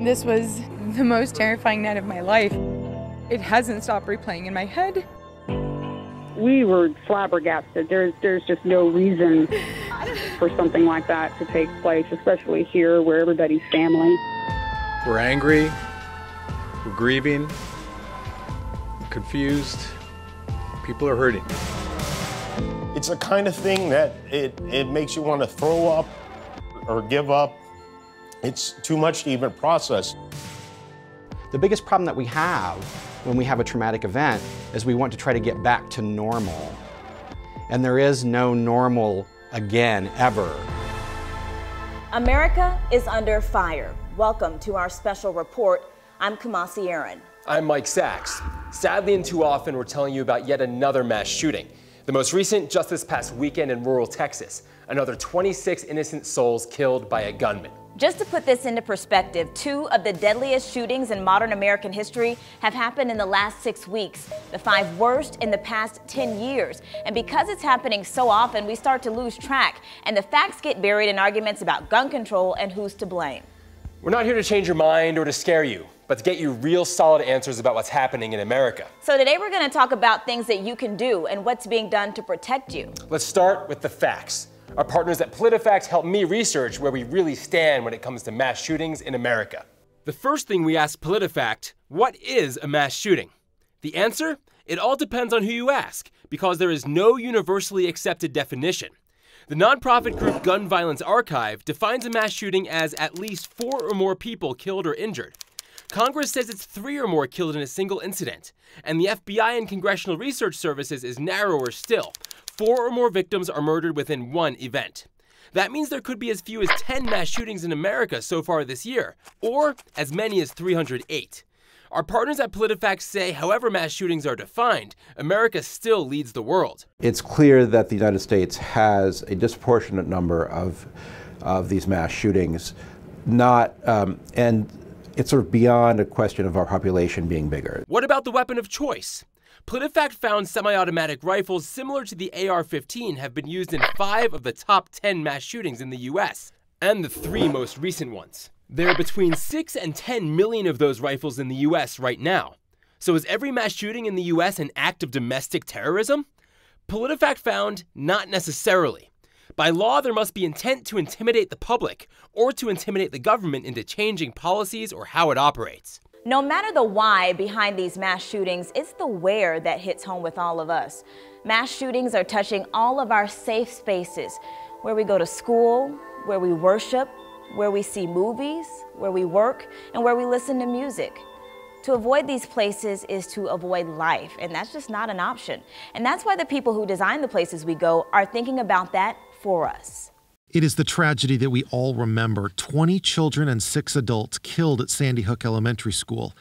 This was the most terrifying night of my life. It hasn't stopped replaying in my head. We were flabbergasted. There's just no reason for something like that to take place, especially here where everybody's family. We're angry, we're grieving, confused, people are hurting. It's the kind of thing that it makes you want to throw up or give up. It's too much to even process. The biggest problem that we have when we have a traumatic event is we want to try to get back to normal. And there is no normal again, ever. America is under fire. Welcome to our special report. I'm Kamasi Aaron. I'm Mike Sachs. Sadly and too often, we're telling you about yet another mass shooting. The most recent just this past weekend in rural Texas. Another 26 innocent souls killed by a gunman. Just to put this into perspective, 2 of the deadliest shootings in modern American history have happened in the last 6 weeks, the 5 worst in the past 10 years. And because it's happening so often, we start to lose track, and the facts get buried in arguments about gun control and who's to blame. We're not here to change your mind or to scare you, but to get you real solid answers about what's happening in America. So today we're going to talk about things that you can do and what's being done to protect you. Let's start with the facts. Our partners at PolitiFact help me research where we really stand when it comes to mass shootings in America. The first thing we asked PolitiFact, what is a mass shooting? The answer? It all depends on who you ask, because there is no universally accepted definition. The nonprofit group Gun Violence Archive defines a mass shooting as at least 4 or more people killed or injured. Congress says it's 3 or more killed in a single incident, and the FBI and Congressional Research Services is narrower still. 4 or more victims are murdered within one event. That means there could be as few as 10 mass shootings in America so far this year, or as many as 308. Our partners at PolitiFact say however mass shootings are defined, America still leads the world. It's clear that the United States has a disproportionate number of these mass shootings, and it's sort of beyond a question of our population being bigger. What about the weapon of choice? PolitiFact found semi-automatic rifles similar to the AR-15 have been used in 5 of the top 10 mass shootings in the U.S., and the 3 most recent ones. There are between 6 and 10 million of those rifles in the U.S. right now. So is every mass shooting in the U.S. an act of domestic terrorism? PolitiFact found not necessarily. By law, there must be intent to intimidate the public or to intimidate the government into changing policies or how it operates. No matter the why behind these mass shootings, it's the where that hits home with all of us. Mass shootings are touching all of our safe spaces, where we go to school, where we worship, where we see movies, where we work, and where we listen to music. To avoid these places is to avoid life, and that's just not an option. And that's why the people who design the places we go are thinking about that for us. It is the tragedy that we all remember. 20 children and 6 adults killed at Sandy Hook Elementary School.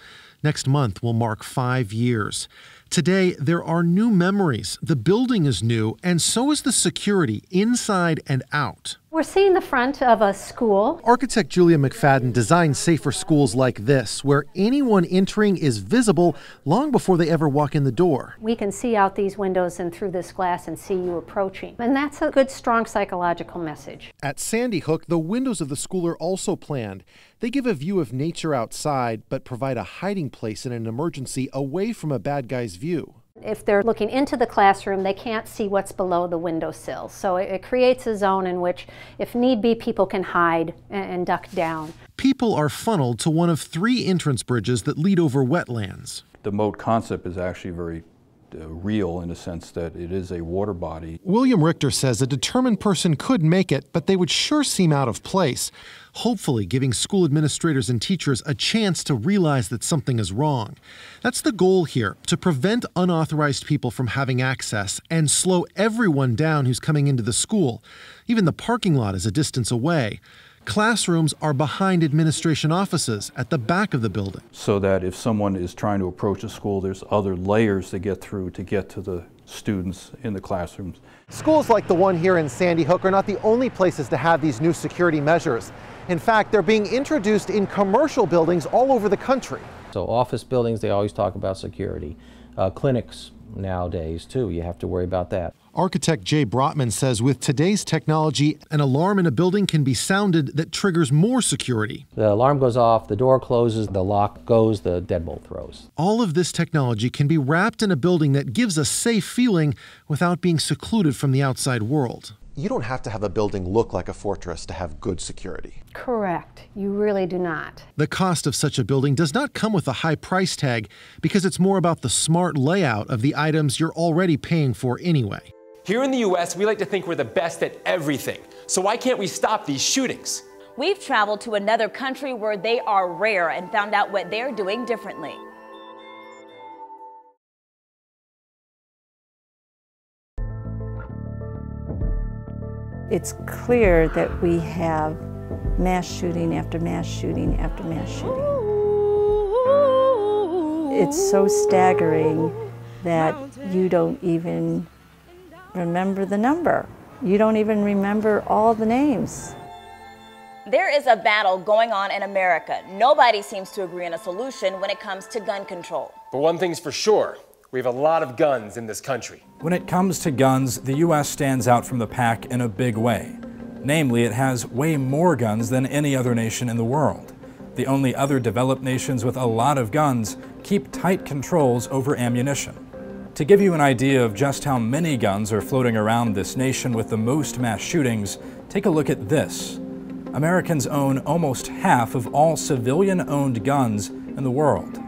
Next month will mark 5 years. Today, there are new memories. The building is new, and so is the security inside and out. We're seeing the front of a school. Architect Julia McFadden designed safer schools like this, where anyone entering is visible long before they ever walk in the door. We can see out these windows and through this glass and see you approaching. And that's a good, strong psychological message. At Sandy Hook, the windows of the school are also planned. They give a view of nature outside, but provide a hiding place in an emergency away from a bad guy's view. If they're looking into the classroom, they can't see what's below the windowsill. So it creates a zone in which, if need be, people can hide and duck down. People are funneled to one of 3 entrance bridges that lead over wetlands. The moat concept is actually very real in the sense that it is a water body. William Richter says a determined person could make it, but they would sure seem out of place, hopefully giving school administrators and teachers a chance to realize that something is wrong. That's the goal here, to prevent unauthorized people from having access and slow everyone down who's coming into the school. Even the parking lot is a distance away. Classrooms are behind administration offices at the back of the building. So that if someone is trying to approach a school, there's other layers to get through to get to the students in the classrooms. Schools like the one here in Sandy Hook are not the only places to have these new security measures. In fact, they're being introduced in commercial buildings all over the country. So office buildings, they always talk about security. Clinics nowadays, too, you have to worry about that. Architect Jay Brotman says with today's technology, an alarm in a building can be sounded that triggers more security. The alarm goes off, the door closes, the lock goes, the deadbolt throws. All of this technology can be wrapped in a building that gives a safe feeling without being secluded from the outside world. You don't have to have a building look like a fortress to have good security. Correct. You really do not. The cost of such a building does not come with a high price tag because it's more about the smart layout of the items you're already paying for anyway. Here in the US, we like to think we're the best at everything. So why can't we stop these shootings? We've traveled to another country where they are rare and found out what they're doing differently. It's clear that we have mass shooting after mass shooting after mass shooting. It's so staggering that you don't even remember the number. You don't even remember all the names. There is a battle going on in America. Nobody seems to agree on a solution when it comes to gun control. But one thing's for sure, we have a lot of guns in this country. When it comes to guns, the U.S. stands out from the pack in a big way. Namely, it has way more guns than any other nation in the world. The only other developed nations with a lot of guns keep tight controls over ammunition. To give you an idea of just how many guns are floating around this nation with the most mass shootings, take a look at this. Americans own almost half of all civilian-owned guns in the world.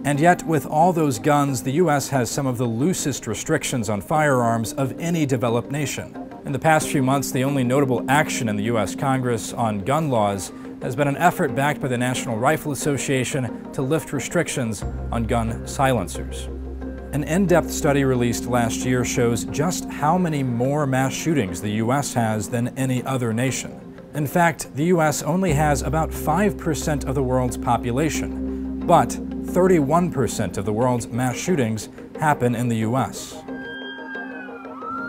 And yet, with all those guns, the U.S. has some of the loosest restrictions on firearms of any developed nation. In the past few months, the only notable action in the U.S. Congress on gun laws has been an effort backed by the National Rifle Association to lift restrictions on gun silencers. An in-depth study released last year shows just how many more mass shootings the U.S. has than any other nation. In fact, the U.S. only has about 5% of the world's population, but 31% of the world's mass shootings happen in the U.S.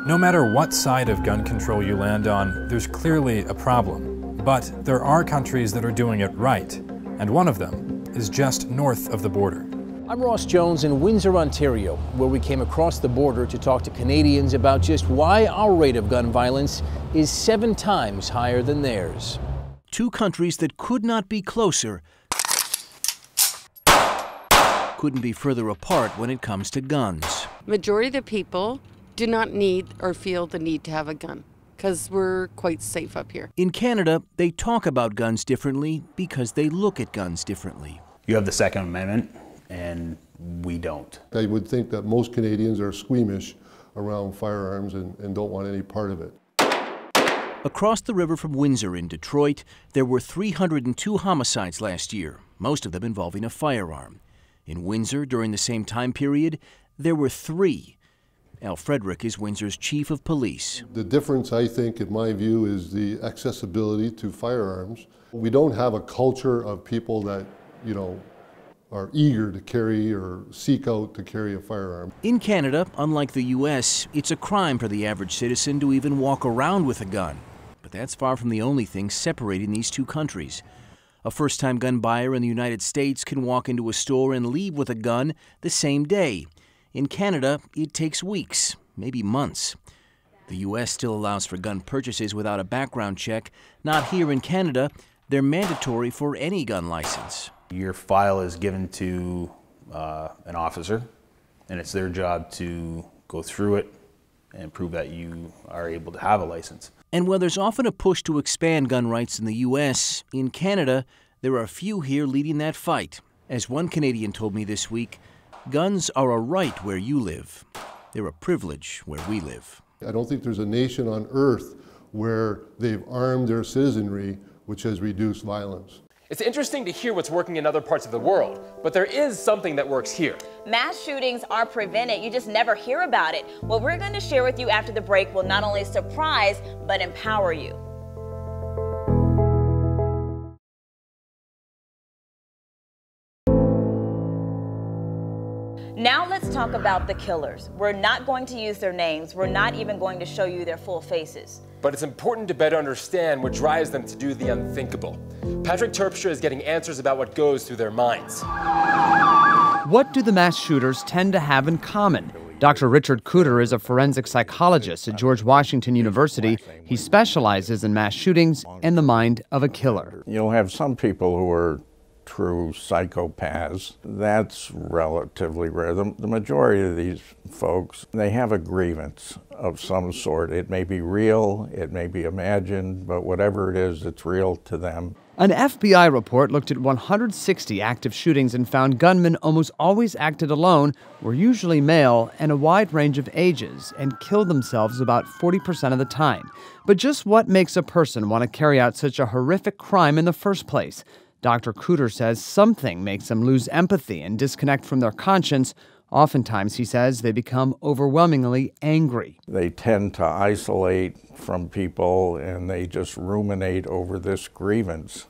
No matter what side of gun control you land on, there's clearly a problem. But there are countries that are doing it right, and one of them is just north of the border. I'm Ross Jones in Windsor, Ontario, where we came across the border to talk to Canadians about just why our rate of gun violence is 7 times higher than theirs. Two countries that could not be closer, couldn't be further apart when it comes to guns. Majority of the people do not need or feel the need to have a gun because we're quite safe up here. In Canada, they talk about guns differently because they look at guns differently. You have the Second Amendment, and we don't. I would think that most Canadians are squeamish around firearms and don't want any part of it. Across the river from Windsor in Detroit, there were 302 homicides last year, most of them involving a firearm. In Windsor, during the same time period, there were 3. Al Frederick is Windsor's chief of police. The difference, I think, in my view, is the accessibility to firearms. We don't have a culture of people that, are eager to carry or seek out to carry a firearm. In Canada, unlike the U.S., it's a crime for the average citizen to even walk around with a gun. But that's far from the only thing separating these two countries. A first-time gun buyer in the United States can walk into a store and leave with a gun the same day. In Canada, it takes weeks, maybe months. The U.S. still allows for gun purchases without a background check. Not here in Canada. They're mandatory for any gun license. Your file is given to an officer, and it's their job to go through it and prove that you are able to have a license. And while there's often a push to expand gun rights in the U.S., in Canada, there are a few here leading that fight. As one Canadian told me this week, guns are a right where you live. They're a privilege where we live. I don't think there's a nation on earth where they've armed their citizenry, which has reduced violence. It's interesting to hear what's working in other parts of the world, but there is something that works here. Mass shootings are prevented. You just never hear about it. What we're going to share with you after the break will not only surprise, but empower you. Now let's talk about the killers. We're not going to use their names. We're not even going to show you their full faces. But it's important to better understand what drives them to do the unthinkable. Patrick Terpstra is getting answers about what goes through their minds. What do the mass shooters tend to have in common? Dr. Richard Cooter is a forensic psychologist at George Washington University. He specializes in mass shootings and the mind of a killer. You'll have some people who are true psychopaths. That's relatively rare. The majority of these folks, they have a grievance of some sort. It may be real, it may be imagined, but whatever it is, it's real to them. An FBI report looked at 160 active shootings and found gunmen almost always acted alone, were usually male and a wide range of ages, and killed themselves about 40% of the time. But just what makes a person want to carry out such a horrific crime in the first place? Dr. Cooter says something makes them lose empathy and disconnect from their conscience. Oftentimes, he says, they become overwhelmingly angry. They tend to isolate from people and they just ruminate over this grievance.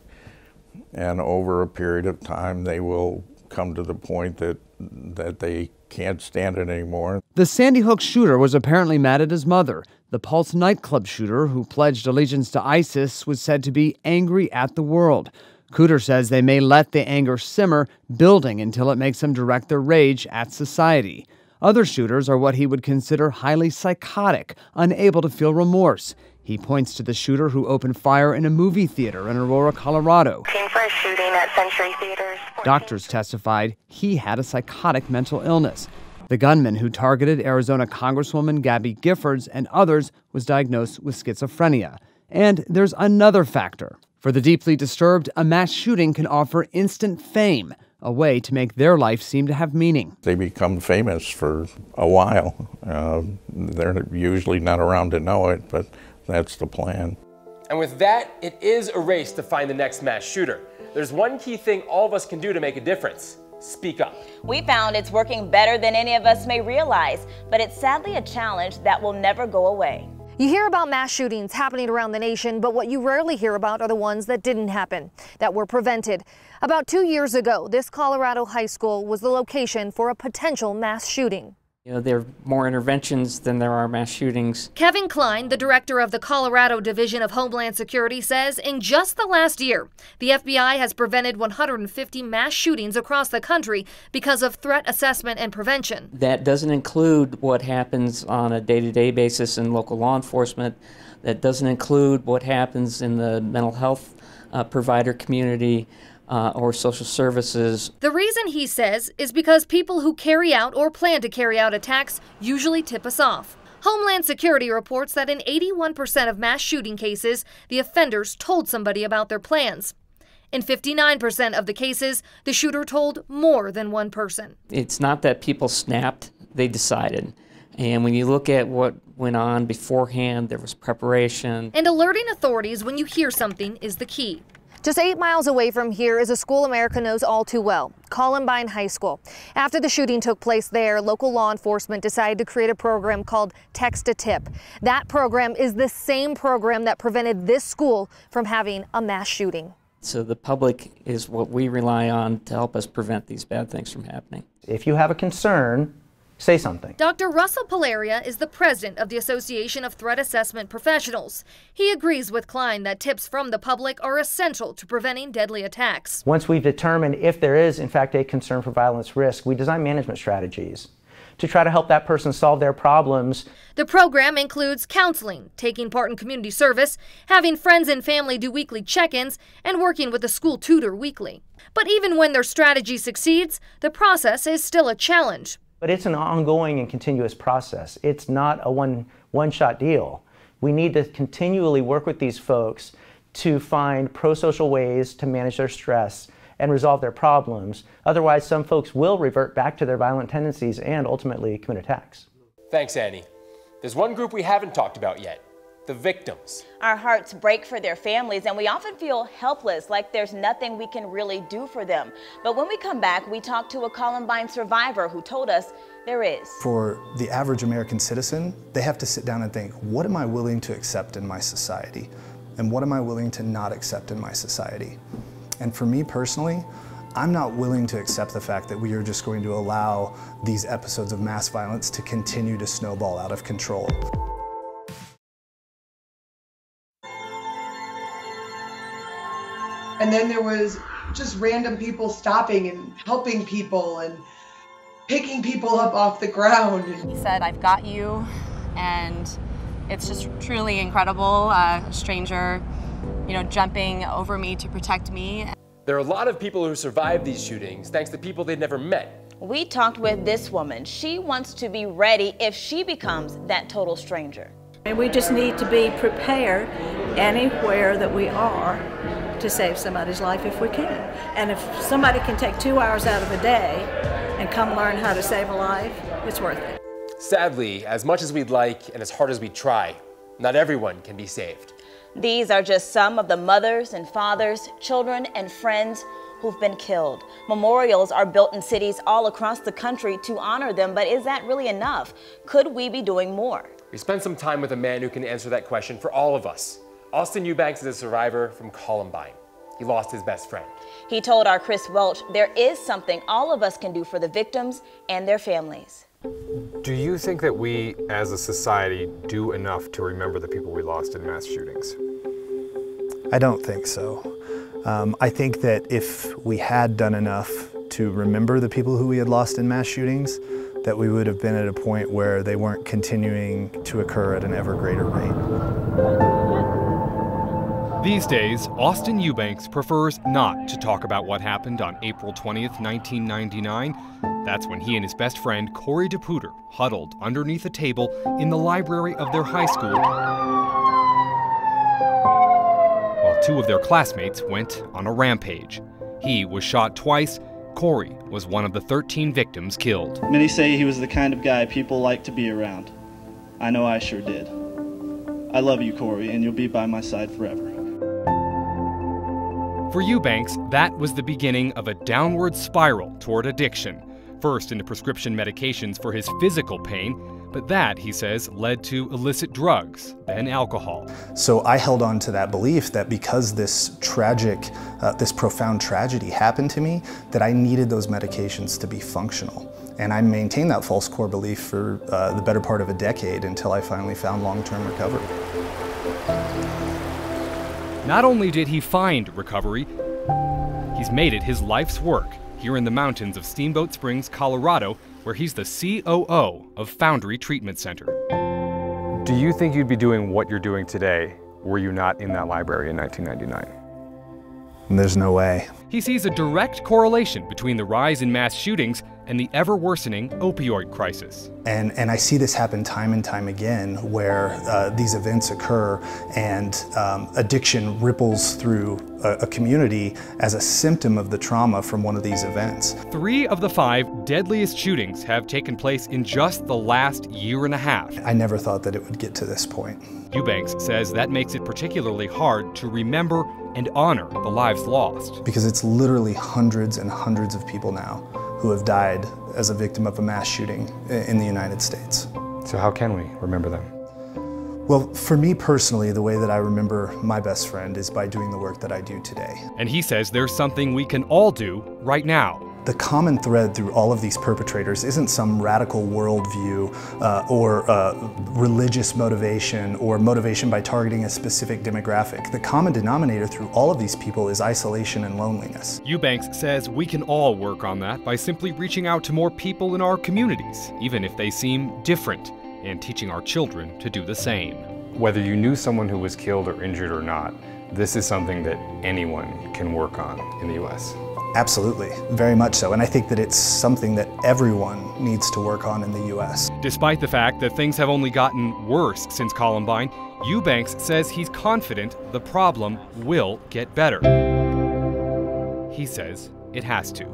And over a period of time, they will come to the point that they can't stand it anymore. The Sandy Hook shooter was apparently mad at his mother. The Pulse nightclub shooter, who pledged allegiance to ISIS, was said to be angry at the world. Cooter says they may let the anger simmer, building until it makes them direct their rage at society. Other shooters are what he would consider highly psychotic, unable to feel remorse. He points to the shooter who opened fire in a movie theater in Aurora, Colorado. For a shooting at Century Theaters. Doctors testified he had a psychotic mental illness. The gunman who targeted Arizona Congresswoman Gabby Giffords and others was diagnosed with schizophrenia. And there's another factor. For the deeply disturbed, a mass shooting can offer instant fame, a way to make their life seem to have meaning. They become famous for a while. They're usually not around to know it, but that's the plan. And with that, it is a race to find the next mass shooter. There's one key thing all of us can do to make a difference. Speak up. We found it's working better than any of us may realize, but it's sadly a challenge that will never go away. You hear about mass shootings happening around the nation, but what you rarely hear about are the ones that didn't happen, that were prevented. About 2 years ago, this Colorado high school was the location for a potential mass shooting. You know, there are more interventions than there are mass shootings. Kevin Klein, the director of the Colorado Division of Homeland Security, says in just the last year, the FBI has prevented 150 mass shootings across the country because of threat assessment and prevention. That doesn't include what happens on a day-to-day basis in local law enforcement. That doesn't include what happens in the mental health provider community. Or social services. The reason, he says, is because people who carry out or plan to carry out attacks usually tip us off. Homeland Security reports that in 81% of mass shooting cases, the offenders told somebody about their plans. In 59% of the cases, the shooter told more than one person. It's not that people snapped, they decided. And when you look at what went on beforehand, there was preparation. And alerting authorities when you hear something is the key. Just 8 miles away from here is a school America knows all too well, Columbine High School. After the shooting took place there, local law enforcement decided to create a program called Text a Tip. That program is the same program that prevented this school from having a mass shooting. So the public is what we rely on to help us prevent these bad things from happening. If you have a concern, say something. Dr. Russell Palaria is the president of the Association of Threat Assessment Professionals. He agrees with Klein that tips from the public are essential to preventing deadly attacks. Once we've determined if there is, in fact, a concern for violence risk, we design management strategies to try to help that person solve their problems. The program includes counseling, taking part in community service, having friends and family do weekly check-ins, and working with a school tutor weekly. But even when their strategy succeeds, the process is still a challenge. But it's an ongoing and continuous process. It's not a one-shot deal. We need to continually work with these folks to find pro-social ways to manage their stress and resolve their problems. Otherwise, some folks will revert back to their violent tendencies and ultimately commit attacks. Thanks, Annie. There's one group we haven't talked about yet, the victims. Our hearts break for their families, and we often feel helpless, like there's nothing we can really do for them. But when we come back, we talk to a Columbine survivor who told us there is. For the average American citizen, they have to sit down and think, what am I willing to accept in my society? And what am I willing to not accept in my society? And for me personally, I'm not willing to accept the fact that we are just going to allow these episodes of mass violence to continue to snowball out of control. And then there was just random people stopping and helping people, and picking people up off the ground. He said, "I've got you," and it's just truly incredible. A stranger, jumping over me to protect me. There are a lot of people who survived these shootings thanks to people they'd never met. We talked with this woman. She wants to be ready if she becomes that total stranger. And we just need to be prepared anywhere that we are to save somebody's life if we can. And if somebody can take 2 hours out of a day and come learn how to save a life, it's worth it. Sadly, as much as we'd like and as hard as we try, not everyone can be saved. These are just some of the mothers and fathers, children and friends who've been killed. Memorials are built in cities all across the country to honor them, but is that really enough? Could we be doing more? We spent some time with a man who can answer that question for all of us. Austin Eubanks is a survivor from Columbine. He lost his best friend. He told our Chris Welch there is something all of us can do for the victims and their families. Do you think that we as a society do enough to remember the people we lost in mass shootings? I don't think so. I think that if we had done enough to remember the people who we had lost in mass shootings, that we would have been at a point where they weren't continuing to occur at an ever greater rate. These days, Austin Eubanks prefers not to talk about what happened on April 20th, 1999. That's when he and his best friend, Corey DePuter, huddled underneath a table in the library of their high school, while two of their classmates went on a rampage. He was shot twice. Corey was one of the 13 victims killed. Many say he was the kind of guy people like to be around. I know I sure did. I love you, Corey, and you'll be by my side forever. For Eubanks, that was the beginning of a downward spiral toward addiction. First into prescription medications for his physical pain, but that, he says, led to illicit drugs, then alcohol. So I held on to that belief that because this tragic, this profound tragedy happened to me, that I needed those medications to be functional. And I maintained that false core belief for the better part of a decade until I finally found long-term recovery. Not only did he find recovery, he's made it his life's work here in the mountains of Steamboat Springs, Colorado, where he's the COO of Foundry Treatment Center. Do you think you'd be doing what you're doing today were you not in that library in 1999? There's no way. He sees a direct correlation between the rise in mass shootings and the ever-worsening opioid crisis. And I see this happen time and time again where these events occur and addiction ripples through a community as a symptom of the trauma from one of these events. 3 of the 5 deadliest shootings have taken place in just the last year and a half. I never thought that it would get to this point. Eubanks says that makes it particularly hard to remember and honor the lives lost. Because it's literally hundreds and hundreds of people now who have died as a victim of a mass shooting in the United States. So how can we remember them? Well, for me personally, the way that I remember my best friend is by doing the work that I do today. And he says there's something we can all do right now. The common thread through all of these perpetrators isn't some radical worldview or religious motivation or motivation by targeting a specific demographic. The common denominator through all of these people is isolation and loneliness. Eubanks says we can all work on that by simply reaching out to more people in our communities, even if they seem different, and teaching our children to do the same. Whether you knew someone who was killed or injured or not, this is something that anyone can work on in the U.S. Absolutely, very much so. And I think that it's something that everyone needs to work on in the U.S. Despite the fact that things have only gotten worse since Columbine, Eubanks says he's confident the problem will get better. He says it has to.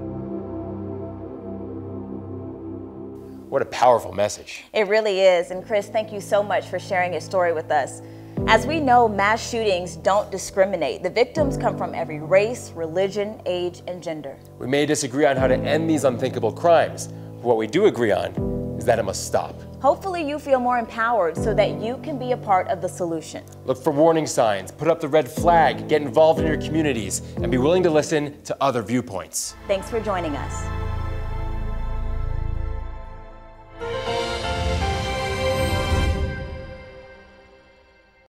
What a powerful message. It really is. And Chris, thank you so much for sharing your story with us. As we know, mass shootings don't discriminate. The victims come from every race, religion, age, and gender. We may disagree on how to end these unthinkable crimes, but what we do agree on is that it must stop. Hopefully you feel more empowered so that you can be a part of the solution. Look for warning signs, put up the red flag, get involved in your communities, and be willing to listen to other viewpoints. Thanks for joining us.